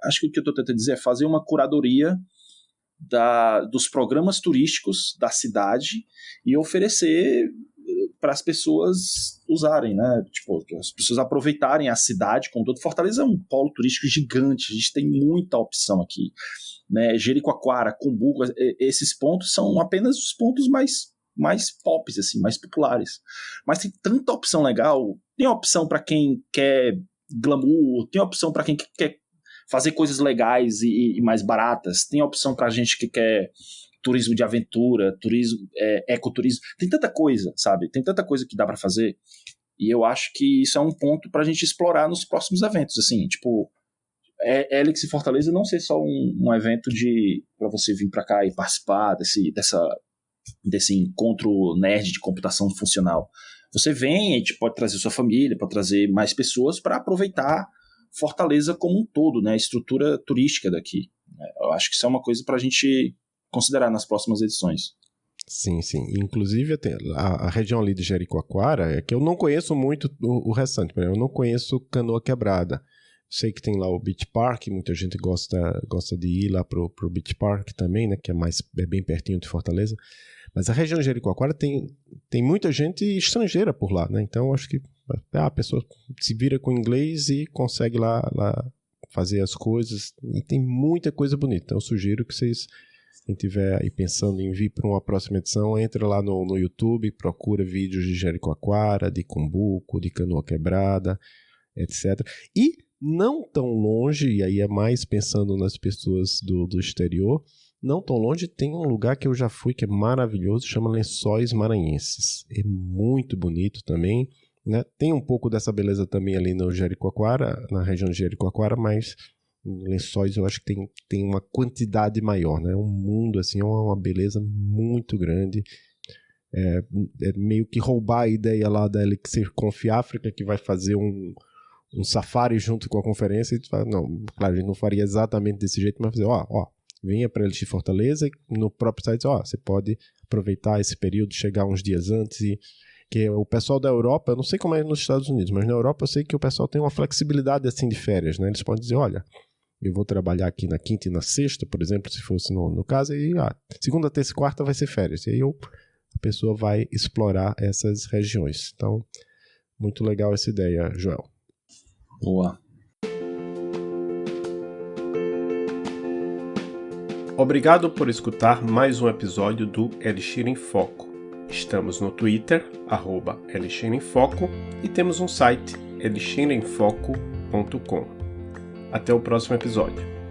acho que o que eu estou tentando dizer é fazer uma curadoria dos programas turísticos da cidade e oferecer para as pessoas usarem, né? As pessoas aproveitarem a cidade como todo. Fortaleza é um polo turístico gigante, a gente tem muita opção aqui, né? Jericoacoara, Cumbuco, esses pontos são apenas os pontos mais pops, assim, mais populares. Mas tem tanta opção legal. Tem opção para quem quer glamour, tem opção para quem quer fazer coisas legais e mais baratas, tem opção para gente que quer turismo de aventura, turismo, ecoturismo, tem tanta coisa, sabe? Tem tanta coisa que dá para fazer, e eu acho que isso é um ponto pra gente explorar nos próximos eventos, assim, Helix e Fortaleza não ser só um evento para você vir para cá e participar desse encontro nerd de computação funcional. Você vem e pode trazer sua família, pode trazer mais pessoas para aproveitar Fortaleza como um todo, né? A estrutura turística daqui. Eu acho que isso é uma coisa pra gente considerar nas próximas edições. Sim. Inclusive, a região ali de Jericoacoara, é que eu não conheço muito o restante. Eu não conheço Canoa Quebrada. Sei que tem lá o Beach Park, muita gente gosta de ir lá pro Beach Park também, né? Que é bem pertinho de Fortaleza. Mas a região de Jericoacoara tem muita gente estrangeira por lá, né? Então, acho que a pessoa se vira com inglês e consegue lá fazer as coisas. E tem muita coisa bonita. Então, eu sugiro que vocês, quem estiver aí pensando em vir para uma próxima edição, entre lá no YouTube, procura vídeos de Jericoacoara, de Cumbuco, de Canoa Quebrada, etc. E não tão longe, e aí é mais pensando nas pessoas do exterior, não tão longe, tem um lugar que eu já fui que é maravilhoso, chama Lençóis Maranhenses. É muito bonito também, né? Tem um pouco dessa beleza também ali no Jericoacoara, na região de Jericoacoara, mas Lençóis eu acho que tem uma quantidade maior, né? Um mundo assim, uma beleza muito grande. É meio que roubar a ideia lá da Elixir Conf África, que vai fazer um safari junto com a conferência, e tu fala, não, claro, a gente não faria exatamente desse jeito, mas fazer, venha para Elixir Fortaleza, e no próprio site, você pode aproveitar esse período, chegar uns dias antes Que o pessoal da Europa, eu não sei como é nos Estados Unidos, mas na Europa eu sei que o pessoal tem uma flexibilidade assim de férias, né? Eles podem dizer, olha, eu vou trabalhar aqui na quinta e na sexta, por exemplo, se fosse no caso, e segunda, terça e quarta vai ser férias. E aí a pessoa vai explorar essas regiões. Então, muito legal essa ideia, Joel. Boa. Obrigado por escutar mais um episódio do Elixir em Foco. Estamos no Twitter, @Elixir em Foco, e temos um site, elixiremfoco.com. Até o próximo episódio.